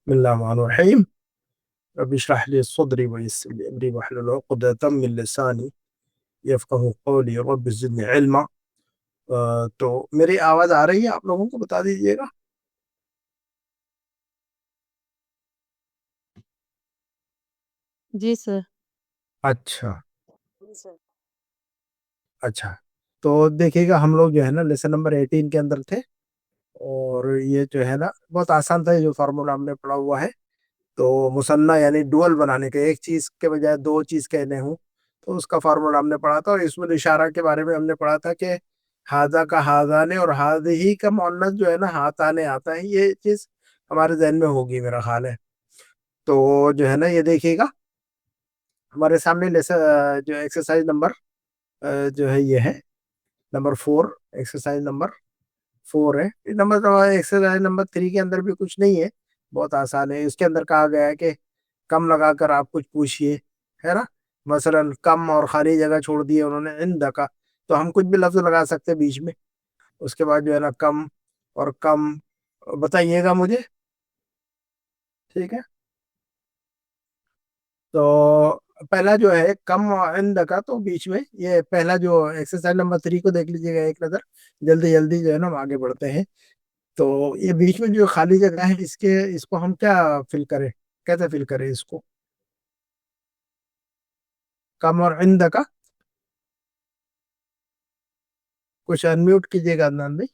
بسم الله الرحمن الرحيم. رب اشرح لي صدري ويسر لي امري واحلل عقدة من لساني يفقهوا قولي رب زدني علما. تو میری آواز آ رہی ہے؟ آپ لوگوں کو بتا دیجیے گا. جی سر. اچھا اچھا. تو دیکھیے گا، ہم لوگ جو ہے نا لیسن نمبر 18 کے اندر تھے، اور یہ جو ہے نا بہت آسان تھا. جو فارمولا ہم نے پڑھا ہوا ہے، تو مثنیٰ یعنی ڈوئل بنانے کے، ایک چیز کے بجائے دو چیز کہنے ہوں، تو اس کا فارمولا ہم نے پڑھا تھا. اور اس میں اشارہ کے بارے میں ہم نے پڑھا تھا کہ ہاذا کا ہاذانے اور ہی کا مؤنث جو ہے نا ہاتانے آتا ہے. یہ چیز ہمارے ذہن میں ہوگی میرا خیال ہے. تو جو ہے نا یہ دیکھیے گا ہمارے سامنے جو ایکسرسائز نمبر جو ہے یہ ہے نمبر 4. ایکسرسائز نمبر 4 ہے. ایکسرسائز نمبر 3 کے اندر بھی کچھ نہیں ہے، بہت آسان ہے. اس کے اندر کہا گیا ہے کہ کم لگا کر آپ کچھ پوچھئے، ہے نا. مثلا کم اور خالی جگہ چھوڑ دیے انہوں نے عند کا، تو ہم کچھ بھی لفظ لگا سکتے بیچ میں. اس کے بعد جو ہے نا کم اور کم بتائیے گا مجھے، ٹھیک ہے. تو پہلا جو ہے کم عند کا، تو بیچ میں یہ پہلا جو ایکسرسائز نمبر 3 کو دیکھ لیجیے گا ایک نظر. جلدی جلدی جو ہے نا ہم آگے بڑھتے ہیں. تو یہ بیچ میں جو خالی جگہ ہے، اس کو ہم کیا فل کریں، کیسے فل کریں اس کو؟ کم اور عند کا کچھ انمیوٹ کیجیے گا عدنان بھائی.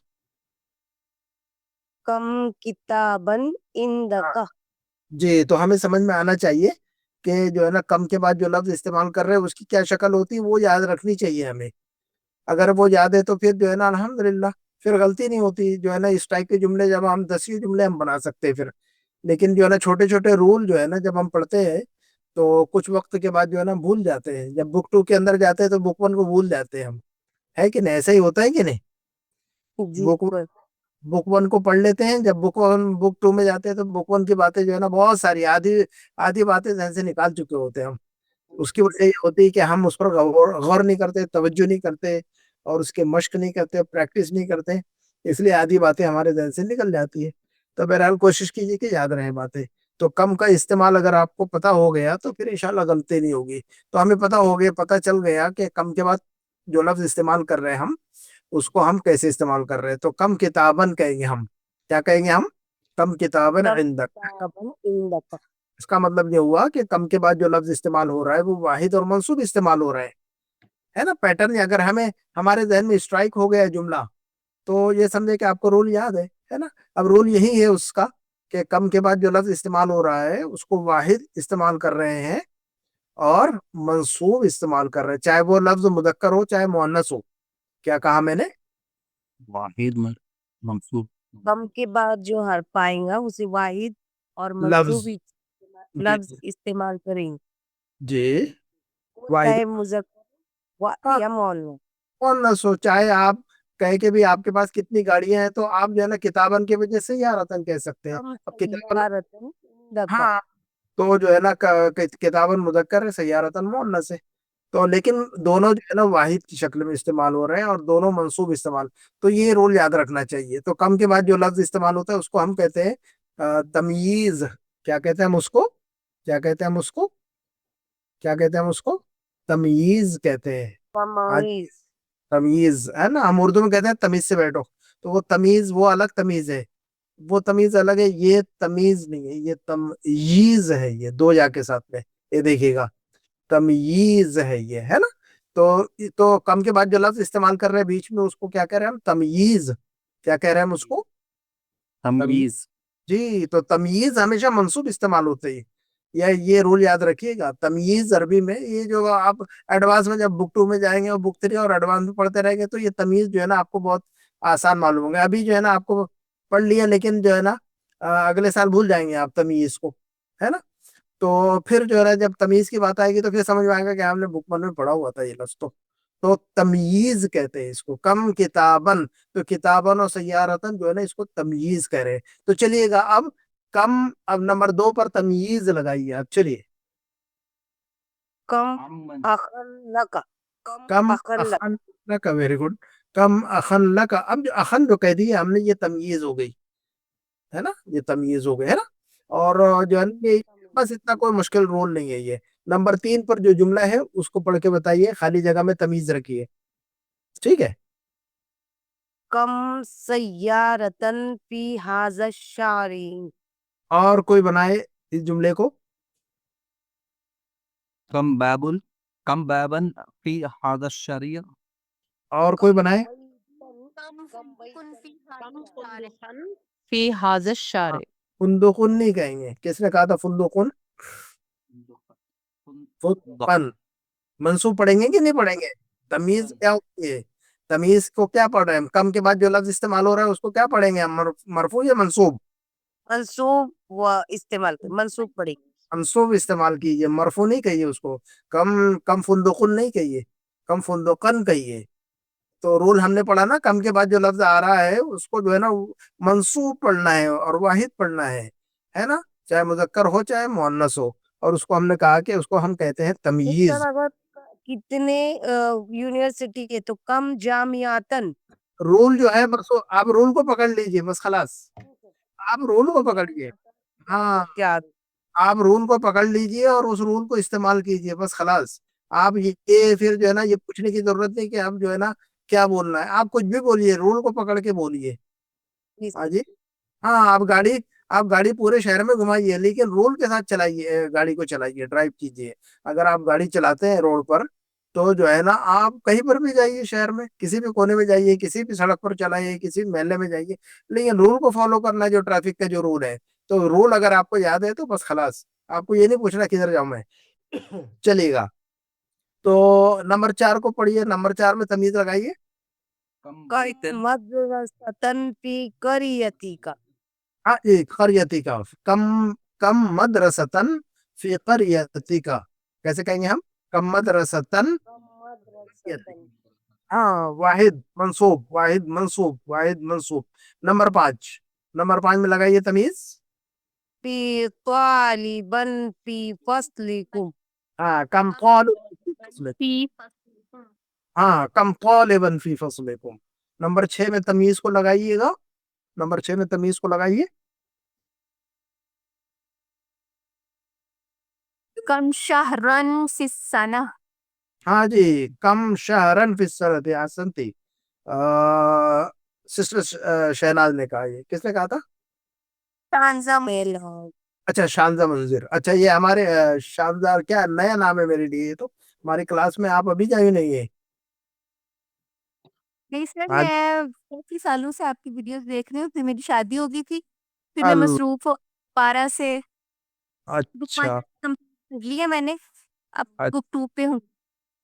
کم کتابن ہاں عندک. جی، تو ہمیں سمجھ میں آنا چاہیے کہ جو ہے نا کم کے بعد جو لفظ استعمال کر رہے ہیں اس کی کیا شکل ہوتی ہے، وہ یاد رکھنی چاہیے ہمیں. اگر وہ یاد ہے تو پھر جو ہے نا الحمدللہ پھر غلطی نہیں ہوتی. جو ہے نا اس ٹائپ کے جملے جب ہم 10 جملے ہم بنا سکتے ہیں پھر. لیکن جو ہے نا چھوٹے چھوٹے رول جو ہے نا جب ہم پڑھتے ہیں تو کچھ وقت کے بعد جو ہے نا بھول جاتے ہیں. جب بک 2 کے اندر جاتے ہیں تو بک 1 کو بھول جاتے ہیں ہم، ہے کہ نہیں؟ ایسا ہی ہوتا ہے کہ نہیں؟ جی بک سر. بک 1 کو پڑھ لیتے ہیں، جب بک 2 میں جاتے ہیں تو بک 1 کی باتیں جو ہے نا بہت ساری آدھی آدھی باتیں ذہن سے نکال چکے ہوتے ہیں ہم. اس کی وجہ یہ ہوتی ہے کہ ہم اس پر غور نہیں کرتے، توجہ نہیں کرتے، اور اس کے مشق نہیں کرتے، پریکٹس نہیں کرتے. اس لیے آدھی باتیں ہمارے ذہن سے نکل جاتی ہے. تو بہرحال کوشش کیجیے کہ یاد رہیں باتیں. تو کم کا استعمال اگر آپ کو پتا ہو گیا تو پھر انشاءاللہ غلطی نہیں ہوگی. تو ہمیں پتا ہو گیا، پتا چل گیا کہ کم کے بعد جو لفظ استعمال کر رہے ہیں ہم، اس کو ہم کیسے استعمال کر رہے ہیں. تو کم کتابن کہیں گے ہم. کیا کہیں گے ہم؟ کم کتابن کم عندک. کتابن عندک. اس کا مطلب یہ ہوا کہ کم کے بعد جو لفظ استعمال ہو رہا ہے وہ واحد اور منصوب استعمال ہو رہا ہے نا. پیٹرن اگر ہمارے ذہن میں اسٹرائک ہو گیا جملہ، تو یہ سمجھے کہ آپ کو رول یاد ہے نا. اب رول یہی ہے اس کا کہ کم کے بعد جو لفظ استعمال ہو رہا ہے اس کو واحد استعمال کر رہے ہیں اور منصوب استعمال کر رہے ہیں، چاہے وہ لفظ مذکر ہو چاہے مؤنث ہو. کیا کہا میں نے؟ واحد منصوب. کم کے بعد جو حرف آئے گا اسے واحد اور لفظ. منصوب جی لفظ استعمال کریں گے، جی. وہ واحد چاہے مذکر یا مؤنث. مؤنث ہو. چاہے آپ کہے کہ بھی آپ کے پاس کتنی گاڑیاں ہیں، تو آپ جو ہے نا کتابن کی وجہ سے یا رتن کہہ سکتے ہیں. کم اب کتابن، سیارتن عندک. ہاں، تو جو ہے نا کتابن مذکر ہے، سیارتن مؤنث ہے. تو لیکن دونوں جو ہے نا واحد کی شکل میں استعمال ہو رہے ہیں اور دونوں منصوب استعمال. تو یہ رول یاد رکھنا چاہیے. تو کم کے بعد جو لفظ استعمال ہوتا ہے اس کو ہم کہتے ہیں تمییز. کیا کہتے ہیں ہم اس کو؟ کیا کہتے ہیں ہم اس کو؟ کیا کہتے ہیں ہم اس کو؟ تمییز کہتے ہیں. آج تمییز. تمیز ہے نا، ہم اردو میں کہتے ہیں تمیز سے بیٹھو. تو وہ تمیز وہ الگ تمیز ہے، وہ تمیز الگ ہے. یہ تمیز نہیں ہے، یہ تمییز ہے. یہ دو جا کے ساتھ میں، یہ دیکھیے گا، تمییز ہے یہ، ہے نا. تو کم کے بعد جو لفظ استعمال کر رہے ہیں بیچ میں، اس کو کیا کہہ رہے ہیں ہم؟ تمییز. کیا کہہ رہے ہیں ہم اس کو؟ تمییز. جی. تو تمییز ہمیشہ منصوب استعمال ہوتے ہیں. یہ رول یاد رکھیے گا. تمییز عربی میں، یہ جو آپ ایڈوانس میں جب بک 2 میں جائیں گے اور بک 3 اور ایڈوانس میں پڑھتے رہیں گے تو یہ تمیز جو ہے نا آپ کو بہت آسان معلوم ہوگا. ابھی جو ہے نا آپ کو پڑھ لیا، لیکن جو ہے نا اگلے سال بھول جائیں گے آپ تمیز کو، ہے نا. تو پھر جو ہے نا جب تمیز کی بات آئے گی تو پھر سمجھ میں آئے گا کہ ہم نے بک 1 میں پڑھا ہوا تھا یہ لفظ. تو تمییز کہتے ہیں اس کو. کم کتابن، تو کتابن اور سیارتن جو ہے نا اس کو تمییز کہہ رہے ہیں. تو چلیے گا اب کم، اب نمبر 2 پر تمییز لگائیے آپ. چلیے. کم اخن لک. کم اخن لک. اخن لک. Very good. کم اخن لک. اب جو اخن جو کہہ دی ہم نے، یہ تمییز ہو گئی، ہے نا. یہ تمییز ہو گئی، ہے نا. اور جو ہے نا بس اتنا کوئی مشکل رول نہیں ہے یہ. نمبر 3 پر جو جملہ ہے اس کو پڑھ کے بتائیے, خالی جگہ میں تمیز رکھیے. ٹھیک ہے, کم سیارتن فی هذا الشهر. اور کوئی بنائے اس جملے کو. کم بابل کم بابن فی هذا الشریع. اور کوئی بنائے. فی هذا الشهر. فندقن نہیں کہیں گے, کس نے کہا تھا فندقن؟ فن منصوب پڑھیں گے کہ نہیں پڑھیں گے؟ تمیز کیا ہوتی ہے؟ تمیز کو کیا پڑھ رہے ہیں؟ کم کے بعد جو لفظ استعمال ہو رہا ہے اس کو کیا پڑھیں گے ہم, مرفوع یا منصوب؟ منصوب و استعمال منصوب پڑی. منصوب استعمال کیجئے, مرفوع نہیں کہیے اس کو. کم کم فندقن نہیں کہیے, کم فندقن کہیے. تو رول ہم نے پڑھا نا, کم کے بعد جو لفظ آ رہا ہے اس کو جو ہے نا منصوب پڑھنا ہے اور واحد پڑھنا ہے نا, چاہے مذکر ہو چاہے مؤنث ہو. اور اس کو ہم نے کہا کہ اس کو ہم کہتے ہیں تمییز. کتنے یونیورسٹی کے, تو کم جامعاتن. رول جو ہے بس آپ رول کو پکڑ لیجئے بس خلاص. آپ رول کو پکڑیے. ہاں, کیا آپ رول کو پکڑ لیجئے اور اس رول کو استعمال کیجئے بس خلاص. آپ یہ پھر جو ہے نا یہ پوچھنے کی ضرورت نہیں کہ آپ جو ہے نا کیا بولنا ہے, آپ کچھ بھی بولیے, رول کو پکڑ کے بولیے. ہاں جی, ہاں, آپ گاڑی پورے شہر میں گھمائیے لیکن رول کے ساتھ چلائیے, گاڑی کو چلائیے, ڈرائیو کیجئے. اگر آپ گاڑی چلاتے ہیں روڈ پر تو جو ہے نا آپ کہیں پر بھی جائیے, شہر میں کسی بھی کونے میں جائیے, کسی بھی سڑک پر چلائیے, کسی بھی محلے میں جائیے, لیکن رول کو فالو کرنا ہے جو ٹریفک کا جو رول ہے. تو رول اگر آپ کو یاد ہے تو بس خلاص, آپ کو یہ نہیں پوچھنا کدھر جاؤں میں, چلے گا. تو نمبر 4 کو پڑھیے, نمبر 4 میں تمیز لگائیے. مدرستن فی قریتی کا. ہاں, قریتی کا. کم کم مدرستن فی قریتی کا, کیسے کہیں گے ہم؟ کم مدرستن. ہاں, واحد منصوب, واحد منصوب, واحد منصوب. نمبر 5 میں لگائیے تمیز. فی طالبن فی فصلکم. ہاں, کم قال. فی ہاں, کم طالبا فی فصلکم. نمبر 6 میں تمیز کو لگائیے گا. نمبر 6 میں تمیز کو لگائیے. کم شہرن فی السنہ. ہاں جی, کم شہرن فی السنۃ. احسنتی. سسٹر شہناز نے کہا, یہ کس نے کہا تھا؟ تانزہ میل. اچھا, شانزہ منظر. اچھا, یہ ہمارے شاندار کیا نیا نام ہے میرے لیے. یہ تو ہماری کلاس میں آپ ابھی جائے نہیں ہے. نہیں سر, آج میں کافی سالوں سے آپ کی ویڈیوز دیکھ رہی ہوں. پھر میری شادی ہو گئی تھی, پھر میں ال- مصروف ہو 12 سے اچھا, لیا میں نے, اب بک 2 پہ ہوں.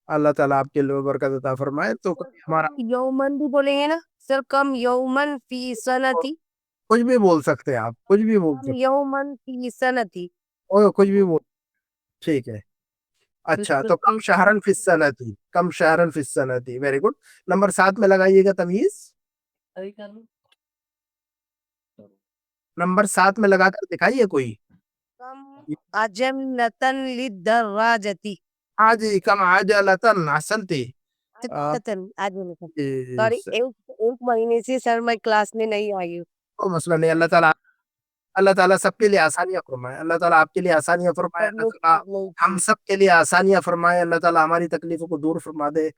اللہ تعالیٰ آپ کے لیے برکت عطا فرمائے. تو ہمارا یومن بھی بولیں گے نا سر, کم یومن فی سنتی. کچھ بھی بول سکتے ہیں, آپ کچھ بھی بول کم سکتے یومن فی سنتی. ہیں, کچھ بھی بول. ٹھیک ہے. اچھا, تو کم شہرن فی السنۃ, کم شہرن فی السنۃ. Very good. نمبر 7 میں لگائیے گا تمیز. نمبر 7 میں لگا کر دکھائیے کوئی. کم اجملتن للدراجتی. ہاں جی, کم عجلتن. احسنتی. سوری, ایک مہینے سے سر میں کلاس میں نہیں آئی ہوں. کوئی مسئلہ نہیں. اللہ تعالیٰ سب کے لیے آسانیاں فرمائے. اللہ تعالیٰ آپ کے لیے آسانیاں فرمائے. اللہ تعالیٰ ہم سب کے لیے آسانیاں فرمائے. اللہ تعالیٰ ہماری تکلیفوں کو دور فرما دے.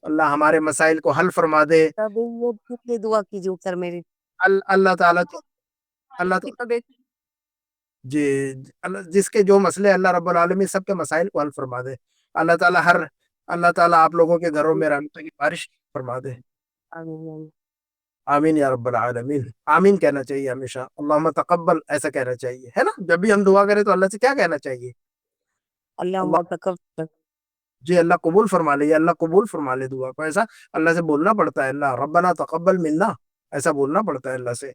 اللہ ہمارے مسائل کو حل فرما دے. طبیعت کے لیے دعا کیجیے سر میری. اللہ تعالیٰ جی, جس کے جو مسئلے, اللہ رب العالمین سب کے مسائل کو حل فرما دے. اللہ تعالیٰ آپ لوگوں کے گھروں میں رحمتوں کی بارش فرما دے. آمین یا رب العالمین. آمین کہنا چاہیے ہمیشہ. اللہم تقبل ایسا کہنا چاہیے, ہے نا. جب بھی ہم دعا کریں تو اللہ سے کیا کہنا چاہیے؟ اللہ. اللہ جی, اللہ قبول فرما لے, اللہ قبول فرما لے دعا کو. ایسا اللہ سے بولنا پڑتا ہے. اللہ ربنا تقبل منا, ایسا بولنا پڑتا ہے اللہ سے.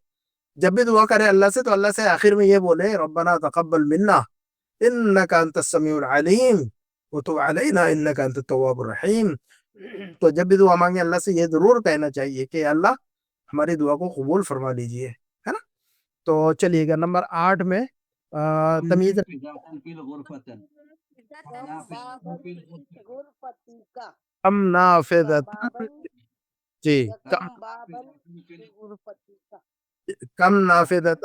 جب بھی دعا کرے اللہ سے تو اللہ سے آخر میں یہ بولے ربنا تقبل منا انک انت السمیع العلیم وتب علینا انک انت التواب الرحیم. تو جب بھی دعا مانگے اللہ سے یہ ضرور کہنا چاہیے کہ اللہ ہماری دعا کو قبول فرما لیجئے, ہے نا. تو چلیے گا, نمبر 8 میں تمیز. کم نافذت. جی, کم نافذت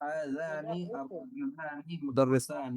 هذان الرجلان مدرسان.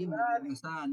مدرسان.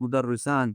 مدرسان.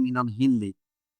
من الهند.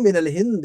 من الهند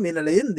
من الهند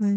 من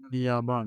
اليابان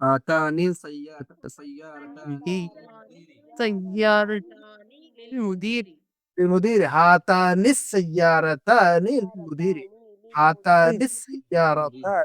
آتاني سيارتان سيارة المدير للمدير هاتان السيارتان للمدير هاتان السيارتان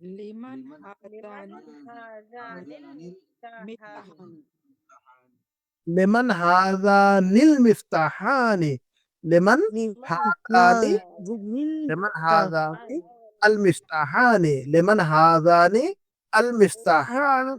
لمن لمن هاتان هذان المفتاحان لمن هذان المفتاحان لمن هذان لمن هذان المفتاحان لمن هذان المفتاحان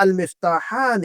المفتاحان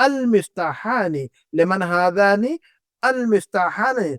المفتاحان لمن هذان المفتاحان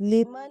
لمن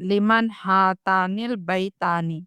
لمن هاتان البيتان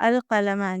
القلمان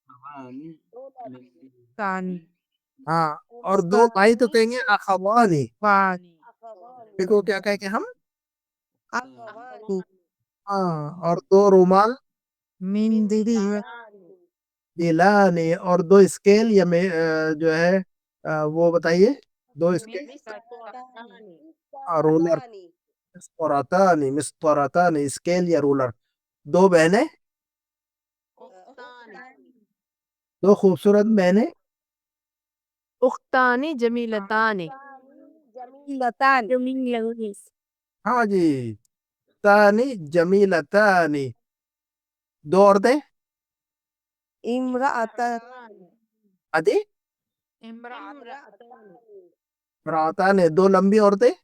أباني يسباني ثاني ہاں اور دو بھائی تو کہیں گے اخوانی. Bani. بھائی کو کیا کہیں گے ہم؟ أخوان ہاں اور دو رومال Mindili. دلانی اور دو اسکیل یا جو ہے وہ بتائیے دو اسکیل رولر مسطرتان مسطرتان اسکیل یا رولر. دو بہنیں دو خوبصورت بہنیں أختان جميلتان جميلتان ہاں جی تانی جمیلتانی. دو عورتیں امرأتان ادی امرأتان راتان دو لمبی عورتیں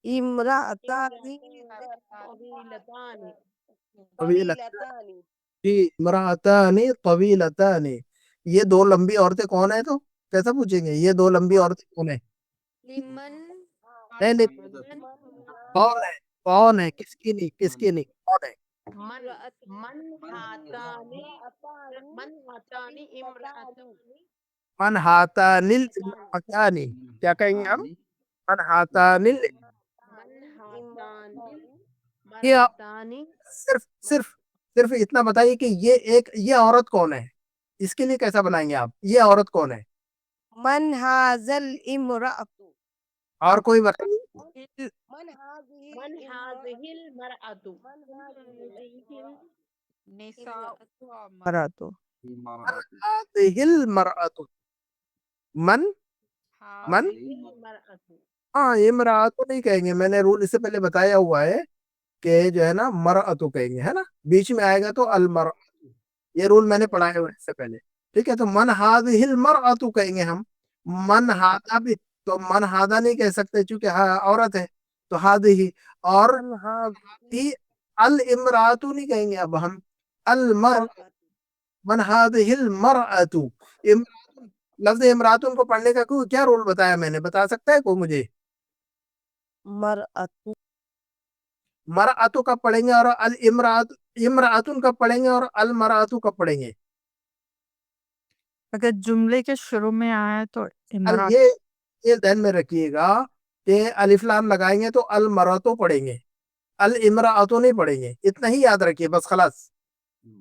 امرأتان طويلتان طويلتان جی امراتان طویلتان. یہ دو لمبی عورتیں کون ہیں؟ تو کیسا پوچھیں گے یہ دو لمبی عورتیں کون ہیں؟ لمن نہیں نہیں کون ہے کون ہے کس کی نہیں کس کی نہیں کون ہے؟ من هاتان امرأتان من ہاتان المرأتان. کیا کہیں گے ہم؟ من ہاتان من هاتان یہ المرأتان صرف اتنا بتائیے کہ یہ عورت کون ہے؟ اس کے لیے کیسا بنائیں گے آپ؟ یہ عورت کون ہے؟ من هذا الامرأة اور کوئی بتائیے من هذه من هذه المرأة Maratu. هذه المرأة من هذه المرأة ہاں امراۃ تو نہیں کہیں گے. میں نے رول اس سے پہلے بتایا ہوا ہے کہ جو ہے نا مرأۃ کہیں گے ہے نا بیچ میں آئے گا تو المرأۃ. یہ رول میں نے پڑھایا ہوا ہے اس سے پہلے. ٹھیک ہے تو من هذه المرأة کہیں گے ہم. من هذا بھی تو من هذا نہیں کہہ سکتے چونکہ عورت ہے تو هذه. اور هذه الامراۃ نہیں کہیں گے اب ہم المرأة. من هذه المرأة لفظ امراتن کو پڑھنے کا کیا رول بتایا میں نے بتا سکتا ہے کوئی مجھے؟ مرأة مرأتو کب پڑھیں گے اور امراتن کب پڑھیں گے اور المراتو کب پڑھیں گے؟ اگر جملے کے شروع میں آیا تو امرات. یہ ذہن میں رکھیے گا کہ الف لام لگائیں گے تو المراتو پڑھیں گے الامراتو نہیں پڑھیں گے. اتنا ہی یاد رکھیے بس خلاص.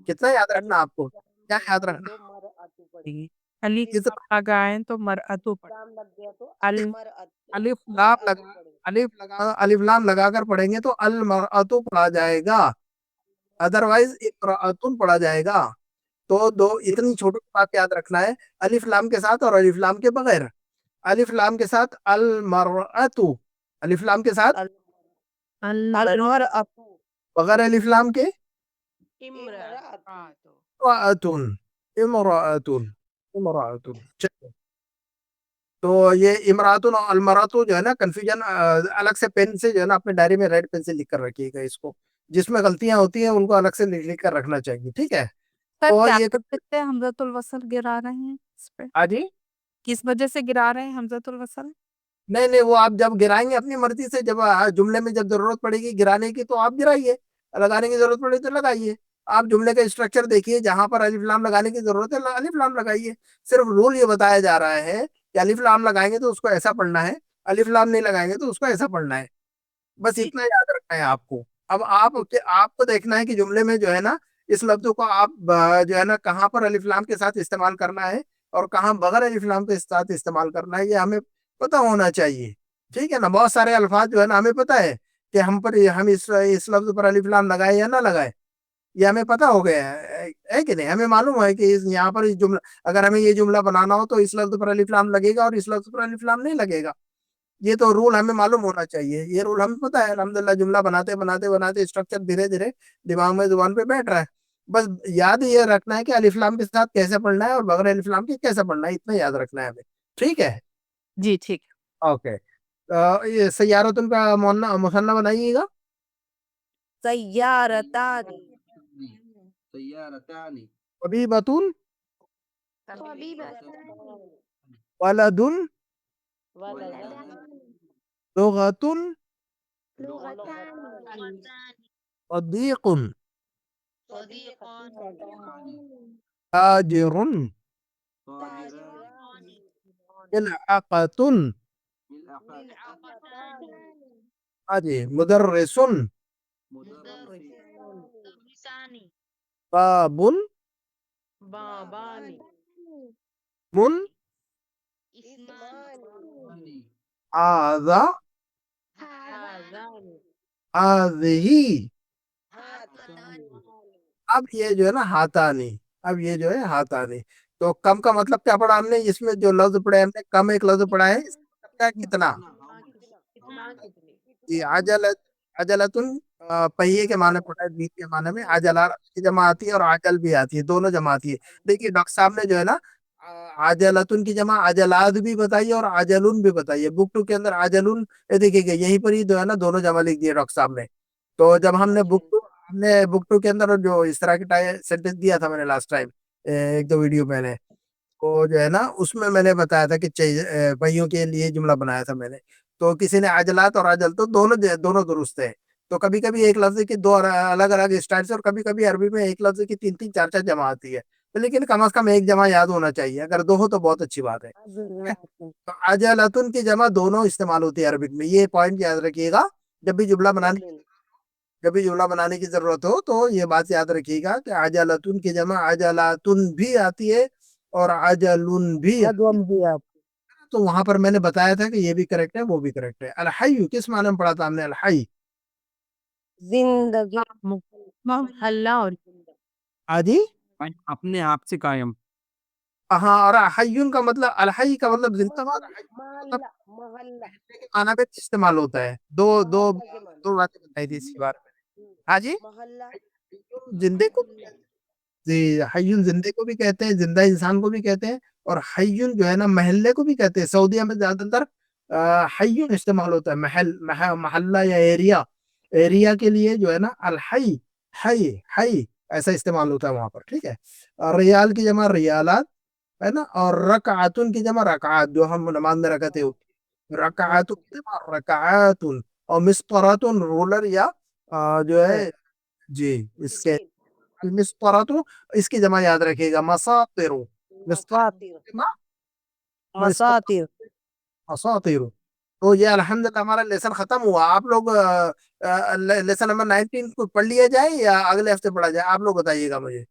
کتنا یاد رکھنا آپ کو؟ کیا یاد رکھنا؟ دو مرأة پڑی علی اس لگائیں تو مراتو پڑھ. لام لگ گیا تو المرأة الف لام لگا الف لام لگا کر پڑھیں گے تو المرأتو پڑھا جائے گا ادروائز امرأتن پڑھا جائے گا. تو دو اتنی چھوٹی بات یاد رکھنا ہے الف لام کے ساتھ اور الف لام کے بغیر. الف لام کے ساتھ المرأتو الف لام کے ساتھ المرأة بغیر الف لام کے امرأة امرأتن امرأتن امرأتن. چلو تو یہ امراتن اور المراتو جو ہے نا کنفیوژن الگ سے پین سے جو ہے نا اپنے ڈائری میں ریڈ پین سے لکھ کر رکھیے گا. اس کو جس میں غلطیاں ہوتی ہیں ان کو الگ سے لکھ کر رکھنا چاہیے. ٹھیک ہے سر تو کیا یہ کر سکتے ہیں حمزۃ الوصل گرا رہے ہیں اس پہ جی کس وجہ سے گرا رہے ہیں حمزۃ الوصل؟ نہیں وہ آپ جب گرائیں گے اپنی مرضی سے جب جملے میں جب ضرورت پڑے گی گرانے کی تو آپ گرائیے لگانے کی ضرورت پڑے تو لگائیے. آپ جملے کا اسٹرکچر دیکھیے جہاں پر الف لام لگانے کی ضرورت ہے الف لام لگائیے. صرف رول یہ بتایا جا رہا ہے کہ الف لام لگائیں گے تو اس کو ایسا پڑھنا ہے الف لام نہیں لگائیں گے تو اس کو ایسا پڑھنا ہے. بس اتنا یاد رکھنا ہے آپ کو. اب آپ کو دیکھنا ہے کہ جملے میں جو ہے نا اس لفظ کو آپ جو ہے نا کہاں پر الف لام کے ساتھ استعمال کرنا ہے اور کہاں بغیر الف لام کے ساتھ استعمال کرنا ہے یہ ہمیں پتا ہونا چاہیے. ٹھیک ہے نا بہت سارے الفاظ جو ہے نا ہمیں پتا ہے کہ ہم اس لفظ پر الف لام لگائے یا نہ لگائے یہ ہمیں پتا ہو گیا ہے کہ نہیں. ہمیں معلوم ہے کہ یہاں پر اس جملہ اگر ہمیں یہ جملہ بنانا ہو تو اس لفظ پر الف لام لگے گا اور اس لفظ پر الف لام نہیں لگے گا. یہ تو رول ہمیں معلوم ہونا چاہیے. یہ رول ہمیں پتا ہے الحمدللہ. جملہ بناتے اسٹرکچر دھیرے دھیرے دماغ میں زبان پہ بیٹھ رہا ہے. بس یاد یہ رکھنا ہے کہ الف لام کے ساتھ کیسے پڑھنا ہے اور بغیر الف لام کے کیسے پڑھنا ہے اتنا یاد رکھنا ہے ہمیں. ٹھیک ہے جی ٹھیک. اوکے. یہ سیارتن کا مثنیٰ بنائیے گا. سیارتان حبیبتن طبيبتان ولدن ولدان لغتن لغتان صديق صديقتان تاجر تاجران ملعقتن ملعقتان جی مدرسن مدرسان بابن بابان من اسمان آذا هذان آذہی هاتان اب یہ جو ہے نا ہاتانی اب یہ جو ہے ہاتانی تو کم کا مطلب کیا پڑھا ہم نے اس میں جو لفظ پڑھے ہم نے کم ایک لفظ پڑھا ہے اس کا مطلب کیا ہے؟ کتنا کتنا کتنی جی عجلتن پہیے کے معنی پڑھا ہے دین کے معنی میں عجلہ کی جمع آتی ہے اور عجل بھی آتی ہے دونوں جمع آتی ہے دیکھیے ڈاکٹر صاحب نے جو ہے نا عجلتن کی جمع عجلات بھی بتائی اور عجلن بھی بتائی ہے بک ٹو کے اندر عجلن دیکھیے کہ یہیں پر ہی جو ہے نا دونوں جمع لکھ دیے ڈاکٹر صاحب نے تو جب ہم نے بک ٹو کے اندر جو اس طرح کی سینٹینس دیا تھا میں نے لاسٹ ٹائم ایک دو ویڈیو میں نے وہ جو ہے نا اس میں نے بتایا تھا کہ بھائیوں کے لیے جملہ بنایا تھا میں نے تو کسی نے عجلات اور عجل تو دونوں درست ہے تو کبھی کبھی ایک لفظ کی دو الگ الگ اسٹائل سے اور کبھی کبھی عربی میں ایک لفظ کی تین تین چار چار جمع آتی ہے لیکن کم از کم ایک جمع یاد ہونا چاہیے اگر دو ہو تو بہت اچھی بات ہے تو عجلتن کی جمع دونوں استعمال ہوتی ہے عربک میں یہ پوائنٹ یاد رکھیے گا جب بھی جملہ بنانے کی ضرورت ہو تو یہ بات یاد رکھیے گا کہ عجلتن کی جمع عجلاتن بھی آتی ہے اور عجلن بھی تو وہاں پر میں نے بتایا تھا کہ یہ بھی کریکٹ ہے وہ بھی کریکٹ ہے الحی کس معنی میں پڑھا تھا ہم نے الحی زندگی محلہ اور آجی اپنے آپ سے قائم ہاں اور حیون کا مطلب الحی کا مطلب زندہ مطلب محلہ معنی میں استعمال ہوتا ہے دو دو محلہ کے معنی دو باتیں بتائی تھی اسی بار میں ہاں جی محلہ زندے کو جی حیون زندے کو بھی کہتے ہیں زندہ انسان کو بھی کہتے ہیں اور حیون جو ہے نا محلے کو بھی کہتے ہیں سعودیہ میں زیادہ تر حیون استعمال ہوتا ہے محلہ یا ایریا کے لیے جو ہے نا الحی حی ایسا استعمال ہوتا ہے وہاں پر ٹھیک ہے اور ریال کی جمع ریالات ہے نا اور رکعتن کی جمع رکعات جو ہم نماز میں رکھتے ہو رکعات کی جمع رکعاتن اور مسطراتن رولر یا جو ہے جی اس کے المسطرات اس کی جمع یاد رکھیے گا مساطر مساطر مساطر تو یہ الحمدللہ ہمارا لیسن ختم ہوا آپ لوگ لیسن نمبر 19 کو پڑھ لیا جائے یا اگلے ہفتے پڑھا جائے آپ لوگ بتائیے گا مجھے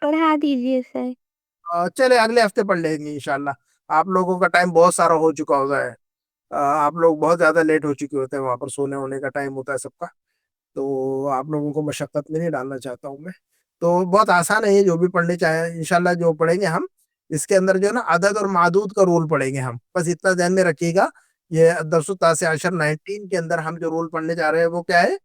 پڑھا دیجیے سر چلے اگلے ہفتے پڑھ لیں گے انشاءاللہ آپ لوگوں کا ٹائم بہت سارا ہو چکا ہوگا ہے آپ لوگ بہت زیادہ لیٹ ہو چکے ہوتے ہیں وہاں پر سونے ہونے کا ٹائم ہوتا ہے سب کا تو آپ لوگوں کو مشقت میں نہیں ڈالنا چاہتا ہوں میں تو بہت آسان ہے یہ جو بھی پڑھنے چاہیں انشاءاللہ جو پڑھیں گے ہم اس کے اندر جو ہے نا عدد اور معدود کا رول پڑھیں گے ہم بس اتنا ذہن میں رکھیے گا یہ درس التاسع عشر 19 کے اندر ہم جو رول پڑھنے جا رہے ہیں وہ کیا ہے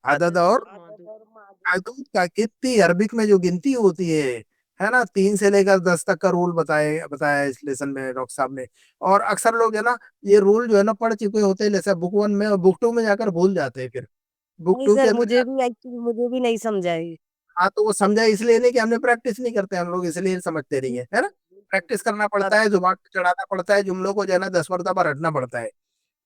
عدد اور معدود کا کتنی عربک میں جو گنتی ہوتی ہے نا 3 سے لے کر 10 تک کا رول بتایا اس لیسن میں ڈاکٹر صاحب نے اور اکثر لوگ ہے نا یہ رول جو ہے نا پڑھ چکے ہوتے ہیں جیسے بک 1 میں اور بک 2 میں جا کر بھول جاتے ہیں پھر بک 2 کے اندر مجھے بھی نہیں سمجھائی ہاں تو وہ سمجھا اس لیے نہیں کہ ہم نے پریکٹس نہیں کرتے ہم لوگ اس لیے سمجھتے نہیں ہے نا پریکٹس کرنا پڑتا ہے زبان پہ چڑھانا پڑتا ہے جملوں کو جو ہے نا 10 مرتبہ رٹنا پڑتا ہے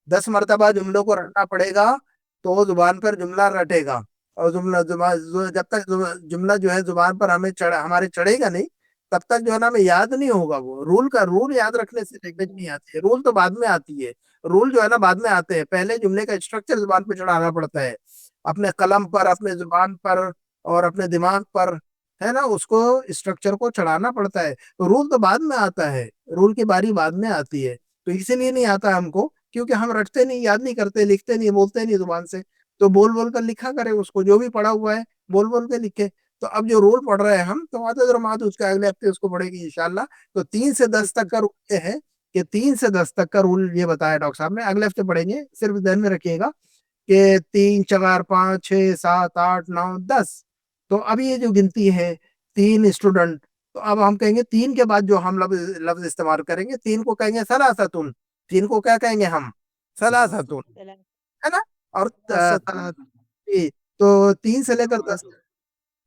10 مرتبہ جملوں کو رٹنا پڑے گا تو زبان پر جملہ رٹے گا اور جب تک جملہ جو ہے زبان پر ہمارے چڑھے گا نہیں تب تک جو ہے نا ہمیں یاد نہیں ہوگا وہ رول یاد رکھنے سے لینگویج نہیں آتی ہے رول تو بعد میں آتی ہے رول جو ہے نا بعد میں آتے ہیں پہلے جملے کا اسٹرکچر زبان پہ چڑھانا پڑتا ہے اپنے قلم پر اپنے زبان پر اور اپنے دماغ پر ہے نا اس کو اسٹرکچر کو چڑھانا پڑتا ہے رول تو بعد میں آتا ہے رول کی باری بعد میں آتی ہے تو اسی لیے نہیں آتا ہم کو کیونکہ ہم رٹتے نہیں یاد نہیں کرتے لکھتے نہیں بولتے نہیں زبان سے تو بول بول کر لکھا کرے اس کو جو بھی پڑھا ہوا ہے بول بول کے لکھے تو اب جو رول پڑھ رہے ہیں ہم تو عدد اور معدود اس کے اگلے ہفتے اس کو پڑھے گی انشاءاللہ تو 3 سے 10 تک کا رول یہ ہے کہ 3 سے 10 تک کا رول یہ بتایا ڈاکٹر صاحب نے اگلے ہفتے پڑھیں گے صرف ذہن میں رکھیے گا کہ 3 4 5 6 7 8 9 10 تو اب یہ جو گنتی ہے 3 اسٹوڈنٹ تو اب ہم کہیں گے 3 کے بعد جو ہم لفظ استعمال کریں گے 3 کو کہیں گے ثلاثتن 3 کو کیا کہیں گے ہم ثلاثتن ہے نا اور تو 3 سے لے کر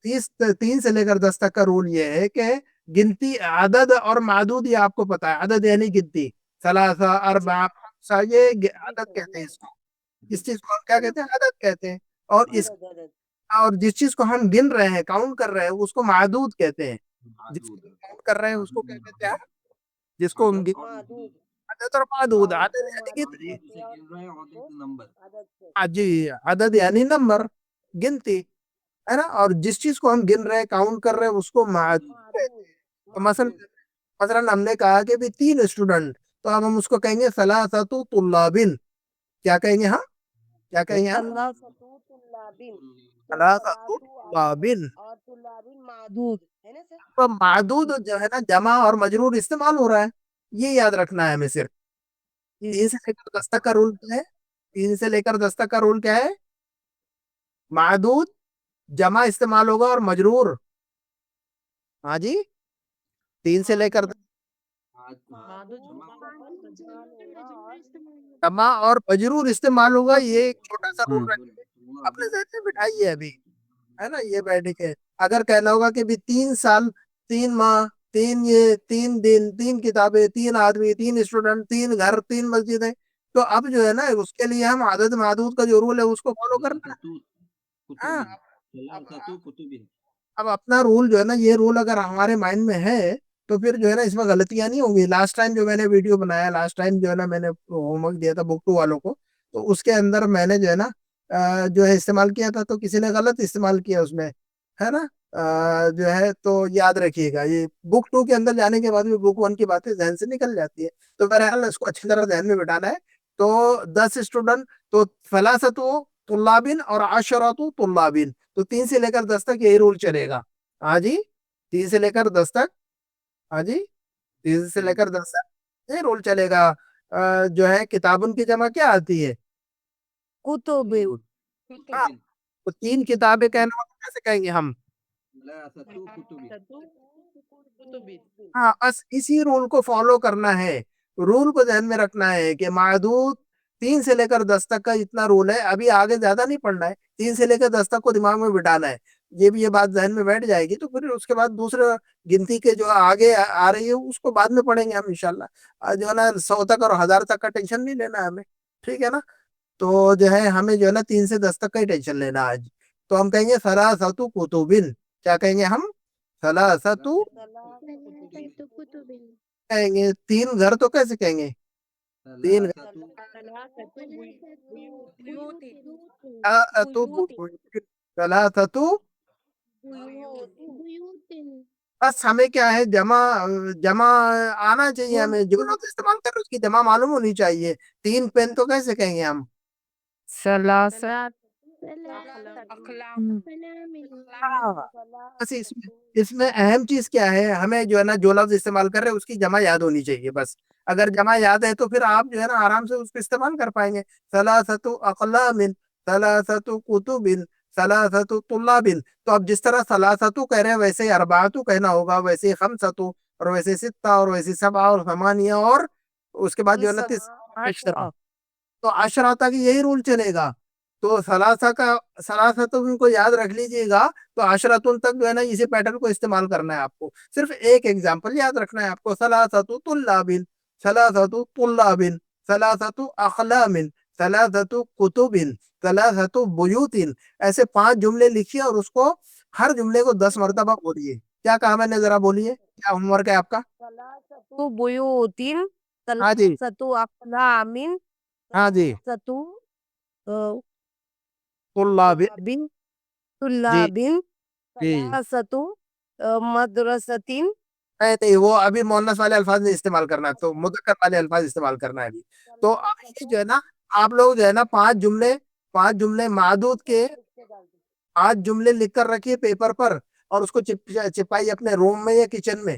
10 3 سے لے کر 10 تک کا رول یہ ہے کہ گنتی عدد اور معدود یہ آپ کو پتا ہے عدد یعنی گنتی ثلاثہ اربع خمسہ یہ عدد کہتے ہیں اس چیز کو ہم کیا کہتے ہیں عدد کہتے ہیں اور جس چیز کو ہم گن رہے ہیں کاؤنٹ کر رہے ہیں اس کو معدود کہتے ہیں جس کو count کر رہے ہیں اس کو کیا کہتے ہیں؟ جس کو ہم معدود عدد اور معدود، اور عدد جو یعنی معدود ہوتے ہیں عدد سے جی عدد یعنی نمبر، گنتی ہے نا، اور جس چیز کو ہم گن رہے ہیں کاؤنٹ کر رہے ہیں اس کو معدود کہتے معدود ہیں۔ تو مثلا ہم نے کہا کہ بھی 3 اسٹوڈنٹ، تو اب ہم اس کو کہیں گے ثلاثۃ طلابن، کیا کہیں گے؟ ہاں کیا کہیں گے ہم؟ ثلاثۃ طلابین، تو ثلاثۃ ثلاثو عدد طلابن۔ اور طلابین معدود ہے نا سر؟ تو معدود جو ہے نا جمع اور مجرور استعمال ہو رہا ہے، یہ یاد رکھنا ہے ہمیں صرف۔ 3 سے لے کر 10 تک کا رول کیا ہے؟ 3 سے لے کر 10 تک کا رول کیا ہے؟ معدود جمع استعمال ہوگا اور مجرور، ہاں جی 3 سے لے کر معدود جمع اور مجرور استعمال ہوگا، یہ ایک چھوٹا سا رول اپنے ذہن میں بٹھائیے ابھی، ہے نا، یہ بیٹھ کے اگر کہنا ہوگا کہ بھی 3 سال 3 ماہ 3 دن 3 کتابیں 3 آدمی 3 اسٹوڈنٹ 3 گھر 3 مسجدیں، تو اب جو ہے نا اس کے لیے ہم عدد معدود کا جو رول ہے اس کو فالو کرنا ہے۔ ہاں اب اپنا رول جو ہے نا، یہ رول اگر ہمارے مائنڈ میں ہے تو پھر جو ہے نا اس میں غلطیاں نہیں ہوں گی۔ لاسٹ ٹائم جو میں نے ویڈیو بنایا، لاسٹ ٹائم جو ہے نا میں نے ہوم ورک دیا تھا بک 2 والوں کو، تو اس کے اندر میں نے جو ہے نا جو ہے استعمال کیا تھا، تو کسی نے غلط استعمال کیا اس میں، ہے نا، جو ہے تو یاد رکھیے گا، یہ بک 2 کے اندر جانے کے بعد بھی بک 1 کی باتیں ذہن سے نکل جاتی ہے، تو بہرحال اس کو اچھی طرح ذہن میں بٹھانا ہے۔ تو 10 اسٹوڈنٹ، تو ثلاثۃ طلابین اور 10 طلابین، تو 3 سے لے کر 10 تک یہی رول چلے گا۔ ہاں جی 3 سے لے کر 10 تک، ہاں جی 3 سے لے کر 10 تک یہ رول چلے گا۔ جو ہے کتابن کی جمع کیا آتی ہے؟ کتب ہاں، تو 3 کتابیں کہنا ہوگا، کیسے کہیں گے ہم؟ ہاں بس اسی رول کو فالو کرنا ہے، رول کو ذہن میں رکھنا ہے کہ معدود 3 سے لے کر 10 تک کا اتنا رول ہے، ابھی آگے زیادہ نہیں پڑھنا ہے، 3 سے لے کر 10 تک کو دماغ میں بٹھانا ہے، یہ بات ذہن میں بیٹھ جائے گی تو پھر اس کے بعد دوسرے گنتی کے جو آگے آ رہی ہے اس کو بعد میں پڑھیں گے ہم انشاءاللہ۔ جو ہے نا 100 تک اور 1000 تک کا ٹینشن نہیں لینا ہے ہمیں، ٹھیک ہے نا، تو جو ہے ہمیں جو ہے نا 3 سے 10 تک کا ہی ٹینشن لینا ہے آج۔ تو ہم کہیں گے ثلاثۃ کتب، کیا کہیں گے ہم؟ ثلاثۃ کہیں گے، 3 گھر تو کیسے کہیں گے؟ 3 ثلاثۃ، بس ہمیں کیا ہے جمع آنا چاہیے، ہمیں جو لوگ استعمال کر رہے اس کی جمع معلوم ہونی چاہیے۔ 3 پین تو کیسے کہیں گے ہم؟ ثلاثة بس اس میں اہم چیز کیا ہے، ہمیں جو ہے نا جو لفظ استعمال کر رہے ہیں اس کی جمع یاد ہونی چاہیے بس۔ اگر جمع یاد ہے تو پھر آپ جو ہے نا آرام سے اس کو استعمال کر پائیں گے۔ ثلاثۃ اقلام، ثلاثۃ کتب، ثلاثۃ طلاب، تو اب جس طرح ثلاثۃ کہہ رہے ہیں ویسے اربعۃ کہنا ہوگا، ویسے خمسۃ، اور ویسے ستہ، اور ویسے سبعہ اور ثمانیہ، اور اس کے بعد جو ہے نا عشرہ، تو عشرہ تک یہی رول چلے گا۔ تو ثلاثہ کو یاد رکھ لیجئے گا، تو عشرتن تک جو ہے نا اسی پیٹرن کو استعمال کرنا ہے آپ کو۔ صرف ایک ایگزامپل یاد رکھنا ہے آپ کو، ثلاثۃ طلاب، ثلاثۃ طلاب، ثلاثۃ اقلام، ثلاثۃ کتب، ثلاثۃ بیوت، ایسے 5 جملے لکھیے اور اس کو ہر جملے کو 10 مرتبہ بولیے۔ کیا کہا میں نے، ذرا بولیے، کیا ہوم ورک ہے آپ کا؟ ثلاثة بیوت، ہاں جی، ثلاثة اقلام، ہاں جی، ثلاثة طلاب، طلاب، جی طلاب، جی، ثلاثة مدرسة، نہیں وہ ابھی مؤنث والے الفاظ نہیں استعمال کرنا، تو مذکر والے الفاظ استعمال کرنا ہے ابھی۔ تو اب یہ جو ہے نا آپ لوگ جو ہے نا 5 جملے معدود کے 5 جملے لکھ کر رکھیے پیپر پر، اور اس کو چپائی اپنے روم میں یا کچن میں،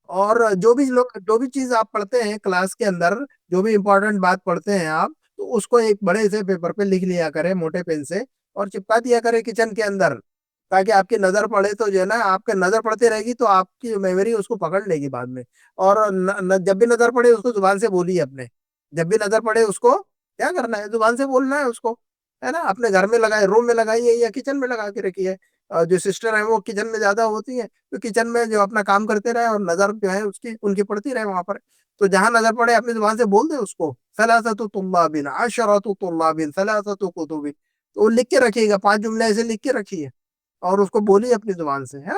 اور جو بھی چیز آپ پڑھتے ہیں کلاس کے اندر، جو بھی امپورٹنٹ بات پڑھتے ہیں آپ، تو اس کو ایک بڑے سے پیپر پہ لکھ لیا کرے موٹے پین سے، اور چپکا دیا کرے کچن کے اندر، تاکہ آپ کی نظر پڑے تو جو ہے نا آپ کے نظر پڑتی رہے گی تو آپ کی میموری اس کو پکڑ لے گی بعد میں۔ اور جب بھی نظر پڑے اس کو زبان سے بولیے اپنے، جب بھی نظر پڑے اس کو کیا کرنا ہے، زبان سے بولنا ہے اس کو، ہے نا، اپنے گھر میں لگائے، روم میں لگائیے یا کچن میں لگا کے رکھیے۔ اور جو سسٹر ہیں وہ کچن میں زیادہ ہوتی ہیں، تو کچن میں جو اپنا کام کرتے رہے اور نظر جو ہے ان کی پڑتی رہے وہاں پر، تو جہاں نظر پڑے اپنی زبان سے بول دے اس کو، ثلاثۃ طلاب، عشرۃ طلاب، ثلاثۃ کتب، تو وہ لکھ کے رکھیے گا، 5 جملے ایسے لکھ کے رکھیے اور اس کو بولیے اپنی زبان سے، ہے